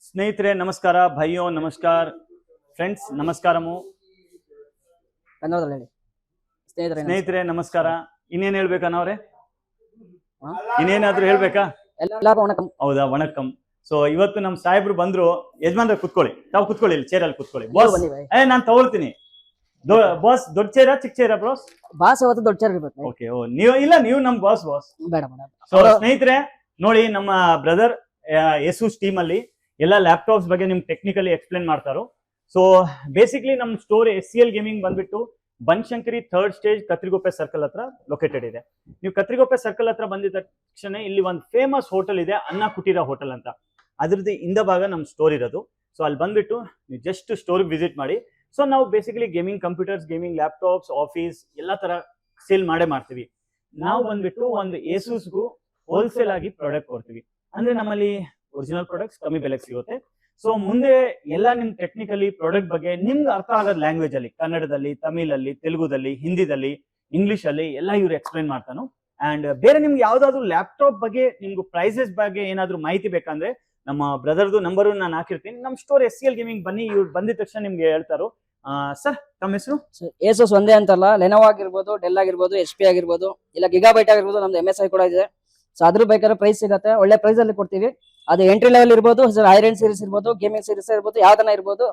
ಸ್ನೇಹಿತರೆ ನಮಸ್ಕಾರ, ಭಯ್ಯೋ ನಮಸ್ಕಾರ, ಫ್ರೆಂಡ್ಸ್ ನಮಸ್ಕಾರಮು, ಕನ್ನಡದಲ್ಲಿ ಹೇಳಿ. ಸ್ನೇಹಿತರೆ ನಮಸ್ಕಾರ. ಇನ್ನೇನ್ ಹೇಳ್ಬೇಕನ್ನವ್ರೆ? ಇನ್ನೇನಾದ್ರೂ ಹೇಳ್ಬೇಕಾ? ಎಲ್ಲರಿಗೂ ವಣಕಂ. ಹೌದಾ, ವಣಕಂ. ಸೊ ಇವತ್ತು ನಮ್ ಸಾಹೇಬ್ರು ಬಂದ್ರು. ಯಜಮಾನ್ರ ಕುತ್ಕೊಳ್ಳಿ, ತಾವು ಕುತ್ಕೊಳ್ಳಿ, ಚೇರ್ ಅಲ್ಲಿ ಕುತ್ಕೊಳ್ಳಿ. ಬಾಸ್ ನಾನ್ ತಗೊಳ್ತೀನಿ. ಬಾಸ್ ದೊಡ್ಡ ಚೇರ ಚಿಕ್ಕ ಚೇರ ಬ್ರೋಸ್? ಬಾಸ್ ಅವತ್ತು ದೊಡ್ಡ ಚೇರ್ ಇರ್ಬೇಕು. ಓಕೆ, ನೀವು ನಮ್ ಬಾಸ್. ಬೇಡ ಬೇಡ. ಸೊ ಸ್ನೇಹಿತರೆ ನೋಡಿ, ನಮ್ಮ ಬ್ರದರ್ ಯೇಸುಸ್ ಟೀಮ್ ಅಲ್ಲಿ ಎಲ್ಲ ಲ್ಯಾಪ್ಟಾಪ್ಸ್ ಬಗ್ಗೆ ನಿಮ್ಗೆ ಟೆಕ್ನಿಕಲಿ ಎಕ್ಸ್ಪ್ಲೇನ್ ಮಾಡ್ತಾರೋ. ಸೊ ಬೇಸಿಕ್ಲಿ ನಮ್ ಸ್ಟೋರ್ SCL ಗೇಮಿಂಗ್ ಬಂದ್ಬಿಟ್ಟು Banashankari 3rd stage Kathriguppe circle ಹತ್ರ ಲೊಕೇಟೆಡ್ ಇದೆ. ನೀವು ಕತ್ರಿಗುಪ್ಪೆ ಸರ್ಕಲ್ ಹತ್ರ ಬಂದಿದ ತಕ್ಷಣ ಇಲ್ಲಿ ಒಂದು ಫೇಮಸ್ ಹೋಟೆಲ್ ಇದೆ, ಅನ್ನ ಕುಟೀರ ಹೋಟೆಲ್ ಅಂತ. ಅದ್ರದ್ದು ಹಿಂದ ಭಾಗ ನಮ್ ಸ್ಟೋರ್ ಇರೋದು. ಸೊ ಅಲ್ಲಿ ಬಂದ್ಬಿಟ್ಟು ನೀವು ಜಸ್ಟ್ ಸ್ಟೋರ್ ವಿಸಿಟ್ ಮಾಡಿ. ಸೊ ನಾವು basically gaming computers, gaming laptops, office ಎಲ್ಲ ತರ ಸೇಲ್ ಮಾಡ್ತೀವಿ. ನಾವು ಬಂದ್ಬಿಟ್ಟು ಒಂದು ಏಸೂಸ್ಗೂ ಹೋಲ್ಸೇಲ್ ಆಗಿ ಪ್ರಾಡಕ್ಟ್ ಕೊಡ್ತೀವಿ. ಅಂದ್ರೆ ನಮ್ಮಲ್ಲಿ ಒರಿಜಿನಲ್ ಪ್ರಾಡಕ್ಟ್ಸ್ ಕಮ್ಮಿ ಬೆಲೆಗೆ ಸಿಗುತ್ತೆ. ಸೊ ಮುಂದೆ ಎಲ್ಲ ನಿಮ್ ಟೆಕ್ನಿಕಲಿ ಪ್ರಾಡಕ್ಟ್ ಬಗ್ಗೆ ನಿಮ್ಗೆ ಅರ್ಥ ಆಗೋದ್ ಲ್ಯಾಂಗ್ವೇಜ್ ಅಲ್ಲಿ, ಕನ್ನಡದಲ್ಲಿ, ತಮಿಳಲ್ಲಿ, ತೆಲುಗುದಲ್ಲಿ, ಹಿಂದಿದಲ್ಲಿ, ಇಂಗ್ಲಿಷ್ ಅಲ್ಲಿ ಎಲ್ಲ ಇವ್ರು ಎಕ್ಸ್ಪ್ಲೈನ್ ಮಾಡ್ತಾನು. ಅಂಡ್ ಬೇರೆ ನಿಮ್ಗೆ ಯಾವ್ದಾದ್ರು ಲ್ಯಾಪ್ಟಾಪ್ ಬಗ್ಗೆ, ನಿಮ್ಗೆ ಪ್ರೈಸಸ್ ಬಗ್ಗೆ ಏನಾದ್ರು ಮಾಹಿತಿ ಬೇಕಂದ್ರೆ ನಮ್ಮ ಬ್ರದರ್ದು ನಂಬರ್ ನಾನು ಹಾಕಿರ್ತೀನಿ. ನಮ್ ಸ್ಟೋರ್ SCL ಗೇಮಿಂಗ್ ಬನ್ನಿ, ಇವ್ರು ಬಂದಿದ ತಕ್ಷಣ ನಿಮ್ಗೆ ಹೇಳ್ತಾರೋ. ಸರ್ ತಮ್ಮ ಹೆಸರು? ಏಸೋಸ್ ಒಂದೇ ಅಂತಲ್ಲ, ಲೆನೋವೋ ಆಗಿರ್ಬೋದು, ಡೆಲ್ ಆಗಿರ್ಬೋದು, HP ಆಗಿರ್ಬೋದು, ಇಲ್ಲ ಗಿಗಾಬೈಟ್ ಆಗಿರ್ಬೋದು, ನಮ್ದು MSI ಕೂಡ ಇದೆ. ಸೊ ಅದ್ರ ಬೇಕಾದ್ರೆ ಪ್ರೈಸ್ ಸಿಗುತ್ತೆ, ಒಳ್ಳೆ ಪ್ರೈಸ್ ಅಲ್ಲಿ ಕೊಡ್ತೀವಿ. ಅದು ಎಂಟ್ರಿ ಲೆವೆಲ್ ಇರ್ಬೋದು, ಐರನ್ ಸೀರೀಸ್ ಇರ್ಬೋದು, ಗೇಮಿಂಗ್ ಸೀರೀಸ್ ಇರ್ಬೋದು, ಯಾವ್ದನ್ನ ಇರ್ಬೋದು.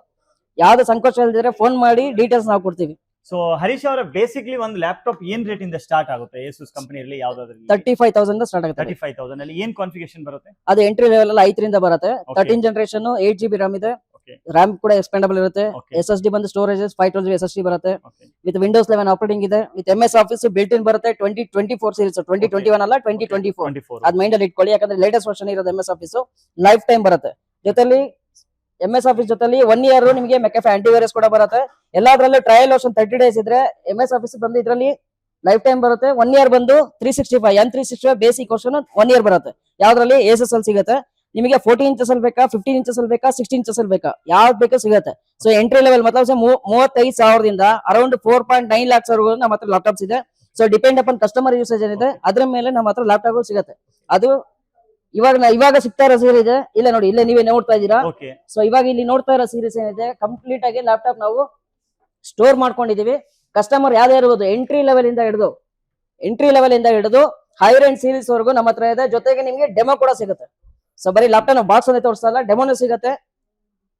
ಯಾವ್ದು ಸಂಕೋಚ ಇಲ್ದಿದ್ರೆ ಫೋನ್ ಮಾಡಿ ಡೀಟೇಲ್ಸ್ ನಾವು ಕೊಡ್ತೀವಿ. ಸೊ ಹರೀಶ್ ಅವರ ಬೇಸಿಕ್ಲಿ ಒಂದು ಲ್ಯಾಪ್ಟಾಪ್ ಏನ್ ರೇಟ್ ಇಂದ ಸ್ಟಾರ್ಟ್ ಆಗುತ್ತೆ ಏಸೂಸ್ ಕಂಪನಿಯಲ್ಲಿ? ಯಾವ್ದಾದ್ರು 35,000 ಸ್ಟಾರ್ಟ್ ಆಗುತ್ತೆ. 35,000 ಅಲ್ಲಿ ಏನ್ ಕಾನ್ಫಿಗರೇಷನ್ ಬರುತ್ತೆ? ಅದು ಎಂಟ್ರಿ ಲೆವೆಲ್ ಅಲ್ಲಿ 5 ಬರುತ್ತೆ. 13 ಜನರೇಷನ್, 8GB RAM ಇದೆ. RAM ಕೂಡ ಎಕ್ಸ್ಪೆಂಡಬಲ್ ಇರುತ್ತೆ. SSD ಬಂದು ಸ್ಟೋರೇಜ್ 512 SSD ಬರುತ್ತೆ. ವಿತ್ Windows 11 ಆಪರೇಟಿಂಗ್ ಇದೆ. With MS Office built in ಬರುತ್ತೆ. 2024 ಸೀರೀಸ್, 2021 ಅಲ್ಲ 2024. ಅದ್ ಮೈಂಡ್ ಅಲ್ಲಿ ಇಟ್ಕೊಳ್ಳಿ, ಯಾಕಂದ್ರೆ ಲೇಟೆಸ್ಟ್ ವರ್ಷನ್ ಇರೋದು MS Office ಲೈಫ್ ಟೈಮ್ ಬರುತ್ತೆ. ಜೊತೆಲಿ MS Office ಜೊತೆಲಿ 1 year ನಿಮಗೆ McAfee ಆಂಟಿವೈರಸ್ ಕೂಡ ಬರುತ್ತೆ. ಎಲ್ಲಾದ್ರಲ್ಲೂ ಟ್ರಯಲ್ ವರ್ಷನ್ 30 days ಇದ್ರೆ MS Office ಬಂದು ಇದ್ರಲ್ಲಿ ಲೈಫ್ ಟೈಮ್ ಬರುತ್ತೆ. 1 year ಬಂದು 365 M365 ಬೇಸಿಕ್ ವರ್ಷನ್ 1 year ಬರುತ್ತೆ. ಯಾವ್ದ್ರಲ್ಲಿ ಏಸಸ್ ಅಲ್ಲಿ ಸಿಗುತ್ತೆ. ನಿಮಗೆ 14 ಇಂಚಸ್ ಅಲ್ಲಿ ಬೇಕಾ, 15 ಇಂಚಸ್ ಅಲ್ಲಿ ಬೇಕಾ, 16 ಇಂಚಸ್ ಅಲ್ಲಿ ಬೇಕಾ, ಯಾವ್ದು ಬೇಕಾ ಸಿಗುತ್ತೆ. ಸೊ ಎಂಟ್ರಿ ಲೆವೆಲ್ ಮತ್ತಲಬ್ 35,000ದಿಂದ ಅರೌಂಡ್ 4.9 lakhs ವರೆಗೂ ನಮ್ಮ ಹತ್ರ ಲ್ಯಾಪ್ಟಾಪ್ಸ್ ಇದೆ. So depend upon customer usage ಏನಿದೆ ಅದ್ರ ಮೇಲೆ ನಮ್ಮ ಹತ್ರ ಲ್ಯಾಪ್ಟಾಪ್ ಸಿಗುತ್ತೆ. ಅದು ಇವಾಗ ಸಿಗ್ತಾ ಇರೋ ಸೀರೀಸ್ ಇದೆ. ಇಲ್ಲ ನೋಡಿ, ಇಲ್ಲೇ ನೀವೇ ನೋಡ್ತಾ ಇದ್ದೀರಾ. ಸೊ ಇವಾಗ ಇಲ್ಲಿ ನೋಡ್ತಾ ಇರೋ ಸೀರೀಸ್ ಏನಿದೆ, ಕಂಪ್ಲೀಟ್ ಆಗಿ ಲ್ಯಾಪ್ಟಾಪ್ ನಾವು ಸ್ಟೋರ್ ಮಾಡ್ಕೊಂಡಿದೀವಿ. ಕಸ್ಟಮರ್ ಯಾವ್ದೇ ಇರ್ಬೋದು, ಎಂಟ್ರಿ ಲೆವೆಲ್ ಇಂದ ಹಿಡಿದು ಹೈರ್ ಅಂಡ್ ಸೀರೀಸ್ ವರೆಗೂ ನಮ್ಮ ಹತ್ರ ಇದೆ. ಜೊತೆಗೆ ನಿಮ್ಗೆ ಡೆಮೋ ಕೂಡ ಸಿಗುತ್ತೆ. ಸೊ ಬರೀ ಲ್ಯಾಪ್ಟಾಪ್ ಬಾಕ್ಸ್ ಅಲ್ಲೇ ತೋರಿಸಲ್ಲ, ಡೆಮೋನು ಸಿಗುತ್ತೆ.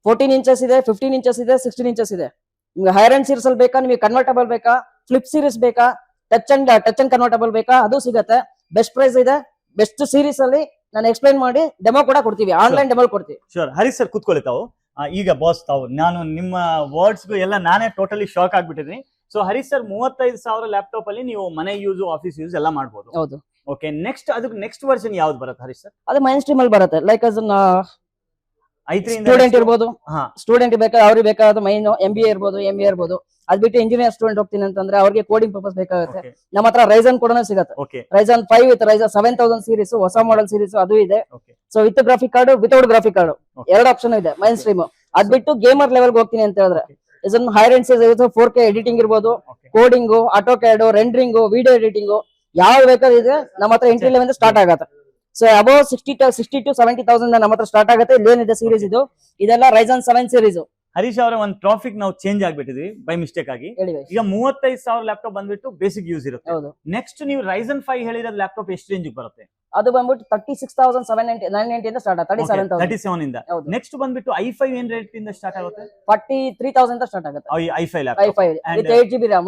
14 ಇಂಚಸ್ ಇದೆ, 15 ಇಂಚಸ್ ಇದೆ, 16 ಇಂಚಸ್ ಇದೆ. ನಿಮ್ಗೆ ಹೈರ್ ಅಂಡ್ ಸೀರೀಸ್ ಅಲ್ಲಿ ಬೇಕಾ, ನಿಮಗೆ ಕನ್ವರ್ಟಬಲ್ ಬೇಕಾ, ಫ್ಲಿಪ್ ಸೀರೀಸ್ ಬೇಕಾ, ಟಚ್ ಅಂಡ್ ಕನ್ವರ್ಟಬಲ್ ಬೇಕಾ, ಅದು ಸಿಗುತ್ತೆ. ಬೆಸ್ಟ್ ಪ್ರೈಸ್ ಇದೆ. ಬೆಸ್ಟ್ ಸೀರೀಸ್ ಅಲ್ಲಿ ನಾನು ಎಕ್ಸ್ಪ್ಲೈನ್ ಮಾಡಿ ಡೆಮೋ ಕೂಡ ಕೊಡ್ತೀವಿ, ಆನ್ಲೈನ್ ಡೆಮೋ ಕೊಡ್ತೀವಿ. ಶೋರ್. ಹರೀಶ್ ಸರ್ ಕೂತ್ಕೊಳ್ಳಿ ತಾವು. ಈಗ ಬಾಸ್ ತಾವು, ನಾನು ನಿಮ್ಮ ವರ್ಡ್ಸ್ಗೂ ಎಲ್ಲ ನಾನೇ ಟೋಟಲಿ ಶಾಕ್ ಆಗ್ಬಿಟ್ಟಿದ್ದೀನಿ. ಸೊ ಹರೀಶ್ ಸರ್ 35,000 ಲ್ಯಾಪ್ಟಾಪ್ ಅಲ್ಲಿ ನೀವು ಮನೆ ಯೂಸ್, ಆಫೀಸ್ ಯೂಸ್ ಎಲ್ಲ ಮಾಡ್ಬೋದು. ಹೌದು. ಓಕೆ, ಅದಕ್ಕೆ ನೆಕ್ಸ್ಟ್ ವರ್ಷನ್ ಯಾವ್ದು ಬರುತ್ತೆ ಹರೀಶ್ ಸರ್? ಅದು ಮೈನ್ ಸ್ಟ್ರೀಮ್ ಅಲ್ಲಿ ಬರುತ್ತೆ. ಲೈಕ್ i3 ಸ್ಟೂಡೆಂಟ್ ಇರ್ಬೋದು, ಸ್ಟೂಡೆಂಟ್ ಬೇಕಾದ್ರೆ ಅವ್ರಿಗೆ ಬೇಕಾದ ಮೈನ್ MBA ಇರ್ಬೋದು, MA ಇರ್ಬೋದು. ಅದ್ ಬಿಟ್ಟು ಇಂಜಿನಿಯರ್ ಸ್ಟೂಡೆಂಟ್ ಹೋಗ್ತೀನಿ ಅಂತಂದ್ರೆ ಅವ್ರಿಗೆ ಕೋಡಿಂಗ್ ಪರ್ಪಸ್ ಬೇಕಾಗುತ್ತೆ. ನಮ್ಮ ಹತ್ರ ರೈಸನ್ ಕೂಡ ಸಿಗುತ್ತೆ. ರೈಸನ್ 5 ವಿತ್ ರೈಸನ್ 7000 ಸೀರೀಸ್, ಹೊಸ ಮಾಡೆಲ್ ಸೀರೀಸ್ ಅದು ಇದೆ. So with graphic card, without graphic card, 2 option ಇದೆ ಮೈನ್ ಸ್ಟ್ರೀಮ್. ಅದ್ ಬಿಟ್ಟು ಗೇಮರ್ ಲೆವೆಲ್ ಹೋಗ್ತೀನಿ ಅಂತ ಹೇಳಿದ್ರೆ higher end series 4K editing ಇರ್ಬೋದು, coding, AutoCAD, rendering, video editing, ಯಾವ ಬೇಕಾದ್ರೆ ಇದೆ ನಮ್ಮ ಹತ್ರ ಎಂಟ್ರಿ ಲೆವೆಲ್ ಸ್ಟಾರ್ಟ್ ಆಗುತ್ತೆ. ಸೊ ಅಬೌವ್ 60 to 70,000 ನಮ್ಮ ಹತ್ರ ಸ್ಟಾರ್ಟ್ ಆಗುತ್ತೆ. ಇಲ್ಲೇನಿದೆ ಸೀರೀಸ್ ಇದೆಲ್ಲ ರೈಸನ್ 7 ಸೀರೀಸ್. ಹರೀಶ್ ಅವರ ಒಂದು ಟ್ರಾಫಿಕ್ ನಾವು ಚೇಂಜ್ ಆಗ್ಬಿಟ್ಟಿದ್ವಿ ಬೈ ಮಿಸ್ಟೇಕ್ ಆಗಿ. ಈಗ 35,000 ಲ್ಯಾಪ್ಟಾಪ್ ಬಂದ್ಬಿಟ್ಟು ಬೇಸಿಕ್ ಯೂಸ್ ಇರುತ್ತೆ. ನೆಕ್ಸ್ಟ್ ನೀವು ರೈಸನ್ 5 ಹೇಳಿರೋದು ಲ್ಯಾಪ್ಟಾಪ್ ಎಷ್ಟು ರೇಂಜ್ ಬರುತ್ತೆ? ಅದು ಬಂದ್ಬಿಟ್ಟು 36,990 ಇಂದ ಸ್ಟಾರ್ಟ್ ಆಗುತ್ತೆ. 37 ಇಂದ. ನೆಕ್ಸ್ಟ್ ಬಂದ್ಬಿಟ್ಟು i5 ಏನ್ ರೇಟ್ ಇಂದ ಸ್ಟಾರ್ಟ್ ಆಗುತ್ತೆ? 43,000 ಇಂದ ಸ್ಟಾರ್ಟ್ ಆಗುತ್ತೆ. i5 laptop with 8GB RAM,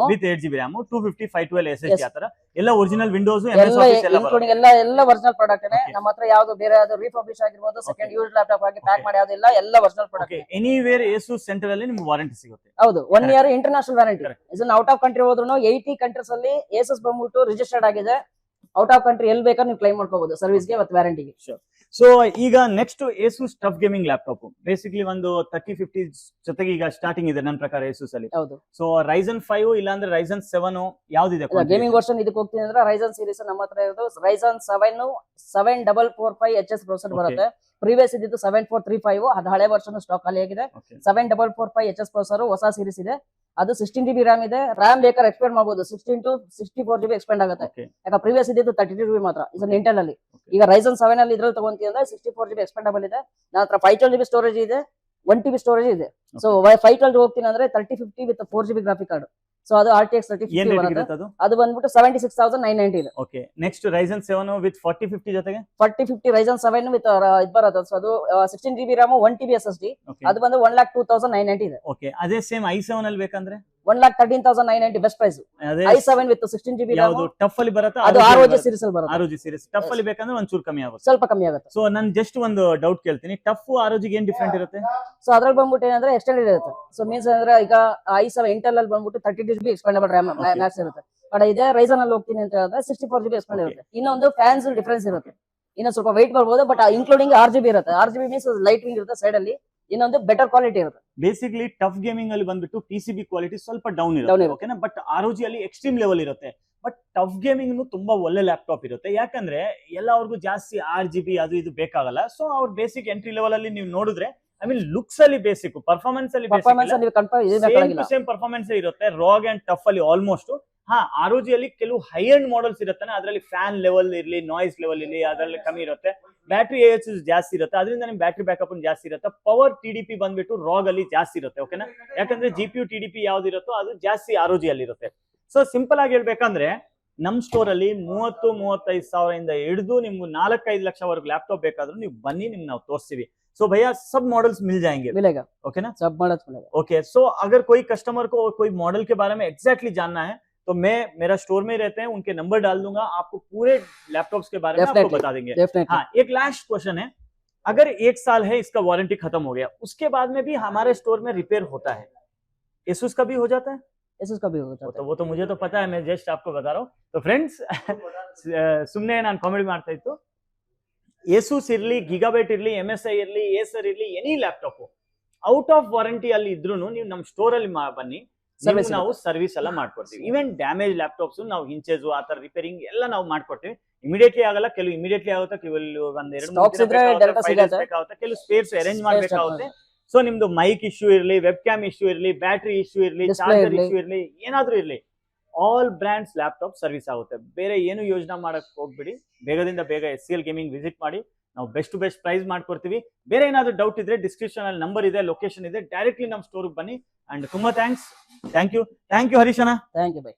250 512 SSD ಆತರ ಎಲ್ಲ ಒರಿಜಿನಲ್ ವಿಂಡೋಸ್, ಎಲ್ಲ ಒರಿಜಿನಲ್ ಪ್ರಾಡಕ್ಟ್ ನಮ್ಮ ಹತ್ರ. ಯಾವ್ದು ಬೇರೆ ಯಾವ್ದು ರೀಫರ್ಬಿಶ್ ಆಗಿರ್ಬೋದು, ಸೆಕೆಂಡ್ ಯೂಸ್ ಲ್ಯಾಪ್ಟಾಪ್ ಆಗಿ ಪ್ಯಾಕ್ ಮಾಡಿ ಯಾವ್ದಿಲ್ಲ, ಎಲ್ಲ ಒರಿಜಿನಲ್ ಪ್ರಾಡಕ್ಟ್. ಎನಿವೇರ್ ಏಸೂಸ್ ಸೆಂಟರ್ ಅಲ್ಲಿ ನಿಮ್ಗೆ ವಾರಂಟಿ ಸಿಗುತ್ತೆ. ಹೌದು, 1 year ಇಂಟರ್ನ್ಯಾಷನಲ್ ವಾರಂಟಿ. ಇದನ್ನ ಔಟ್ ಆಫ್ ಕಂಟ್ರಿ ಹೋದ್ರು 80 ಕಂಟ್ರೀಸ್ ಅಲ್ಲಿ ಏಸಸ್ ಬಂದ್ಬಿಟ್ಟು ರಿಜಿಸ್ಟರ್ಡ್ ಆಗಿದೆ. ಔಟ್ ಆಫ್ ಕಂಟ್ರಿ ಎಲ್ಲಿ ಬೇಕಾದ್ರೆ ನೀವು ಕ್ಲೈಮ್ ಮಾಡ್ಕೋಬಹುದು ಸರ್ವಿಸ್ಗೆ ಮತ್ತು ವ್ಯಾರಂಟಿಗೆ. ಸೊ ಈಗ next ASUS TUF gaming laptop basically ಒಂದು 3050 ಜೊತೆಗೆ ಈಗ ಸ್ಟಾರ್ಟಿಂಗ್ ಇದೆ ನನ್ನ ಪ್ರಕಾರ ಏಸೂಸ್ ಅಲ್ಲಿ. ಹೌದು. ಸೊ ರೈಸನ್ 5 ಇಲ್ಲ ಅಂದ್ರೆ ರೈಸನ್ 7 ಯಾವ್ದಿದೆ ಗೇಮಿಂಗ್ ವರ್ಷನ್? ಇದಕ್ಕೆ ಹೋಗ್ತೀನಿ ಅಂದ್ರೆ ರೈಸನ್ ಸೀರೀಸ್ ನಮ್ಮ ಹತ್ರ ಇರೋದು ರೈಸನ್ 7445HS ಪ್ರೊಸೆಸರ್ ಬರುತ್ತೆ. ಪ್ರೀವಿಯಸ್ ಇದ್ದು 7435, ಅದು ಹಳೆ ವರ್ಷನ್ ಸ್ಟಾಕ್ ಖಾಲಿ ಆಗಿದೆ. 7445HS ಪ್ರೊಸೆಸರ್ ಹೊಸ ಸೀರೀಸ್ ಇದೆ. ಅದು 16 GB ರ್ಯಾಮ್ ಇದೆ. ರ್ಯಾಮ್ ಬೇಕಾದ್ರೆ ಎಕ್ಸ್ಪೆಂಡ್ ಮಾಡಬಹುದು, 16 to 64 GB ಎಕ್ಸ್ಪೆಂಡ್ ಆಗುತ್ತೆ. Okay. ಯಾಕಂದ್ರೆ ಪ್ರೀವಿಯಸ್ ಇದ್ದಿದ್ದು 32 GB ಮಾತ್ರ, ಇದು ಇಂಟೆಲ್ ಅಲ್ಲಿ. ಈಗ Ryzen 7 ಅಲ್ಲಿ ಇದ್ರಲ್ಲಿ ತಗೊಂತೀವಿ ಅಂದ್ರೆ 64 GB ಎಕ್ಸ್ಪೆಂಡಬಲ್ ಇದೆ. ನನ್ನ ಹತ್ರ 512 GB ಸ್ಟೋರೇಜ್ ಇದೆ, 1 TB ಸ್ಟೋರೇಜ್ ಇದೆ. ಸೊ 512 ಹೋಗ್ತೀನಿ ಅಂದ್ರೆ 3050 with 4 GB graphic card. So ಅದು RTX 3050 ಏನ್ ರೇಟ್ ಬರುತ್ತೆ. ಇರುತ್ತೆ ಅದು? ಅದು ಬಂದ್ಬಿಟ್ಟು 76,990 ಇದೆ. ಓಕೆ, ನೆಕ್ಸ್ಟ್ Ryzen 7 ವಿತ್ 4050 ಜೊತೆಗೆ 4050 Ryzen 7 ವಿತ್ ಇದು ಬರುತ್ತೆ. ಸೊ ಅದು 16 GB RAM, 1 TB SSD. Okay ಅದು ಬಂದು 1,02,990 ಇದೆ. ಓಕೆ, ಅದೇ ಸೇಮ್ i7 ಅಲ್ಲಿ ಬೇಕಂದ್ರೆ 1,13,990 ಬೆಸ್ಟ್ ಪ್ರೈಸ್. ಅದೇ i7 ವಿತ್ 16 GB ರ್ಯಾಮ್, ಯಾವುದು ಟಫ್ ಅಲ್ಲಿ ಬರುತ್ತೆ? ಅದು ROG ಸೀರೀಸ್ ಅಲ್ಲಿ ಬರುತ್ತೆ. ROG ಸೀರೀಸ್ ಟಫ್ ಅಲ್ಲಿ ಬೇಕಂದ್ರೆ ಒಂಚೂರು ಕಮ್ಮಿ ಆಗುತ್ತೆ, ಸ್ವಲ್ಪ ಕಮ್ಮಿ ಆಗುತ್ತೆ. ಸೊ ನಾನು ಜಸ್ಟ್ ಒಂದು ಡೌಟ್ ಕೇಳ್ತೀನಿ, ಟಫ್ ROG ಗೆ ಏನ್ ಡಿಫರೆಂಟ್ ಇರುತ್ತೆ? ಸೊ ಅದ್ರಲ್ಲಿ ಬಂದ್ಬಿಟ್ಟು ಏನಂದ್ರೆ ಎಕ್ಸ್ಟೆಂಡೆಡ್ ಇರುತ್ತೆ. ಸೊ ಮೀನ್ಸ್ ಅಂದ್ರೆ ಈಗ i7 ಇಂಟೆಲ್ ಅಲ್ಲಿ ಬಂದ್ಬಿಟ್ಟು 32 GB ಎಕ್ಸ್ಪೆಂಡಬಲ್ ರ್ಯಾಮ್ ಮ್ಯಾಕ್ಸ್ ಇರುತ್ತೆ. ಬಟ್ ಇದೇ Ryzen ಅಲ್ಲಿ ಹೋಗ್ತೀನಿ ಅಂತ ಹೇಳಿದ್ರೆ 64 GB ಎಕ್ಸ್ಪೆಂಡ್ ಇರುತ್ತೆ. ಇನ್ನೊಂದು ಫ್ಯಾನ್ಸ್ ಡಿಫರೆನ್ಸ್ ಇರುತ್ತೆ, ಇನ್ನೊಂದು ಸ್ವಲ್ಪ weight ಬರ್ಬೋದು. ಬಟ್ ಇನ್ಕ್ಲೂಡಿಂಗ್ RGB ಇರುತ್ತೆ. RGB ಮೀನ್ಸ್ ಲೈಟ್ ವಿಂಗ್ ಇರುತ್ತೆ ಸೈಡ್ ಅಲ್ಲಿ. ಇನ್ನೊಂದು ಬೆಟರ್ ಕ್ವಾಲಿಟಿ ಇರುತ್ತೆ. ಬೇಸಿಕಲಿ ಟಫ್ ಗೇಮಿಂಗ್ ಅಲ್ಲಿ ಬಂದ್ಬಿಟ್ಟು PCB ಕ್ವಾಲಿಟಿ ಸ್ವಲ್ಪ ಡೌನ್ Down ಇರುತ್ತೆ, ಇರುತ್ತೆ. ಓಕೆನಾ. ಬಟ್ ROG ಅಲ್ಲಿ ಎಕ್ಸ್ಟ್ರೀಮ್ ಲೆವೆಲ್ ಇರುತ್ತೆ. ಬಟ್ ಟಫ್ ಗೇಮಿಂಗ್ ತುಂಬಾ ಒಳ್ಳೆ ಲ್ಯಾಪ್ಟಾಪ್ ಇರುತ್ತೆ, ಯಾಕಂದ್ರೆ ಎಲ್ಲವ್ರಿಗೂ ಜಾಸ್ತಿ RGB ಅದು ಇದು ಬೇಕಾಗಲ್ಲ. ಸೊ ಅವ್ರ ಬೇಸಿಕ್ ಎಂಟ್ರಿ ಲೆವೆಲ್ ಅಲ್ಲಿ ನೀವು ನೋಡಿದ್ರೆ ಐ ಮೀನ್ ಲುಕ್ಸ್ ಅಲ್ಲಿ ಬೇಸಿಕ್, ಪರ್ಫಾರ್ಮೆನ್ಸ್ ಅಲ್ಲಿ ಪರ್ಫಾರ್ಮೆನ್ಸ್ ಅಲ್ಲಿ ಕಂಪೇರ್ ಇದು ಬೇಕಾಗಿಲ್ಲ. ಸೇಮ್ ಪರ್ಫಾರ್ಮೆನ್ಸ್ ಇರುತ್ತೆ ರಾಗ್ ಅಂಡ್ ಟಫ್ ಅಲ್ಲಿ ಆಲ್ಮೋಸ್ಟ್. ಹಾ, ROG ಅಲ್ಲಿ ಕೆಲವು ಹೈ ಎಂಡ್ ಮಾಡೆಲ್ಸ್ ಇರುತ್ತೆ, ಅದರಲ್ಲಿ ಫ್ಯಾನ್ ಲೆವೆಲ್ ಇರಲಿ, ನಾಯ್ಸ್ ಲೆವೆಲ್ ಇರಲಿ, ಅದರಲ್ಲಿ ಕಮ್ಮಿ ಇರುತ್ತೆ. ಬ್ಯಾಟ್ರಿ AH ಜಾಸ್ತಿ ಇರುತ್ತೆ, ಅದರಿಂದ ನಿಮ್ ಬ್ಯಾಟ್ರಿ ಬ್ಯಾಕಪ್ ಜಾಸ್ತಿ ಇರುತ್ತೆ. ಪವರ್ TDP ಬಂದ್ಬಿಟ್ಟು ರಾಗ್ ಅಲ್ಲಿ ಜಾಸ್ತಿ ಇರುತ್ತೆ, ಓಕೆನಾ. ಯಾಕಂದ್ರೆ GPU TDP ಯಾವ್ದಿರುತ್ತೋ ಅದು ಜಾಸ್ತಿ ROG ಅಲ್ಲಿ ಇರುತ್ತೆ. ಸೊ ಸಿಂಪಲ್ ಆಗಿ ಹೇಳ್ಬೇಕಂದ್ರೆ ನಮ್ ಸ್ಟೋರ್ ಅಲ್ಲಿ 30-35 ಸಾವಿರದಿಂದ ಹಿಡಿದು ನಿಮ್ಗೆ 4-5 ಲಕ್ಷವರೆಗೂ ಲ್ಯಾಪ್ಟಾಪ್ ಬೇಕಾದ್ರೂ ನೀವು ಬನ್ನಿ, ನಿಮ್ಗೆ ನಾವು ತೋರಿಸ್ತೀವಿ. सो भैया सब मॉडल्स मिल जाएंगे, मिलेगा, ओके ना? सब मॉडल्स मिलेगा. ओके, सो अगर कोई कस्टमर को कोई मॉडल के बारे में एग्जैक्टली जानना है तो मैं मेरा स्टोर में रहते हैं, उनके नंबर डाल दूंगा, आपको पूरे लैपटॉप्स के बारे में आपको बता देंगे. हाँ, एक लास्ट क्वेश्चन है, अगर 1 साल है इसका वारंटी खत्म हो गया, उसके बाद में भी हमारे स्टोर में रिपेयर होता है? एसुस का भी हो जाता है? एसुस का भी हो जाता है. वो तो मुझे तो पता है, मैं जस्ट आपको बता रहा हूँ. तो फ्रेंड्स सुमने ನಾನು ಕಾಮಿಡಿ ಮಾಡ್ತಾ ಇತ್ತು, ಏಸೂಸ್ ಇರ್ಲಿ, ಗಿಗಾಬೈಟ್ ಇರ್ಲಿ, MSI ಇರ್ಲಿ, ಏಸರ್ ಇರ್ಲಿ, any laptop out of warranty ಅಲ್ಲಿ ಇದ್ರೂ ನೀವು ನಮ್ಮ ಸ್ಟೋರ್ ಅಲ್ಲಿ ಬನ್ನಿ, ನಾವು ಸರ್ವಿಸ್ ಎಲ್ಲ ಮಾಡ್ಕೊಡ್ತೀವಿ. ಈವನ್ ಡ್ಯಾಮೇಜ್ ಲ್ಯಾಪ್ಟಾಪ್ಸ್ ನಾವು ಹಿಂಚೇಸ್ ಆ ತರ ರಿಪೇರಿಂಗ್ ಎಲ್ಲ ನಾವು ಮಾಡ್ಕೊಡ್ತೀವಿ. ಇಮಿಡಿಯೇಟ್ಲಿ ಆಗಲ್ಲ, ಕೆಲವು ಇಮಿಡಿಯೇಟ್ಲಿ ಆಗುತ್ತೆ, ಕೆಲವು ಒಂದ್ 2-3 ಬೇಕಾಗುತ್ತೆ, ಕೆಲವು ಸ್ಪೇರ್ಸ್ ಅರೇಂಜ್ ಮಾಡ್ಬೇಕಾಗುತ್ತೆ. ಸೊ ನಿಮ್ದು ಮೈಕ್ ಇಶ್ಯೂ ಇರ್ಲಿ, ವೆಬ್ ಕ್ಯಾಮ್ ಇಶ್ಯೂ ಇರ್ಲಿ, ಬ್ಯಾಟ್ರಿ ಇಶ್ಯೂ ಇರ್ಲಿ, ಚಾರ್ಜರ್ ಇಶ್ಯೂ ಇರ್ಲಿ, ಏನಾದ್ರೂ ಇರ್ಲಿ, ಆಲ್ ಬ್ರ್ಯಾಂಡ್ಸ್ ಲ್ಯಾಪ್ಟಾಪ್ ಸರ್ವಿಸ್ ಆಗುತ್ತೆ. ಬೇರೆ ಏನು ಯೋಜನೆ ಮಾಡಕ್ ಹೋಗ್ಬಿಡಿ, ಬೇಗದಿಂದ ಬೇಗ SCL ಗೇಮಿಂಗ್ ವಿಸಿಟ್ ಮಾಡಿ, ನಾವು ಬೆಸ್ಟ್ ಟು ಬೆಸ್ಟ್ ಪ್ರೈಸ್ ಮಾಡ್ಕೊಡ್ತೀವಿ. ಬೇರೆ ಏನಾದ್ರು ಡೌಟ್ ಇದ್ರೆ ಡಿಸ್ಕ್ರಿಪ್ಷನ್ ಅಲ್ಲಿ ನಂಬರ್ ಇದೆ, ಲೊಕೇಶನ್ ಇದೆ, ಡೈರೆಕ್ಟ್ಲಿ ನಮ್ಮ ಸ್ಟೋರ್ ಬನ್ನಿ. ಅಂಡ್ ತುಂಬಾ ಥ್ಯಾಂಕ್ ಯು ಹರೀಶ್ ಅಣ್ಣ. Thank you by.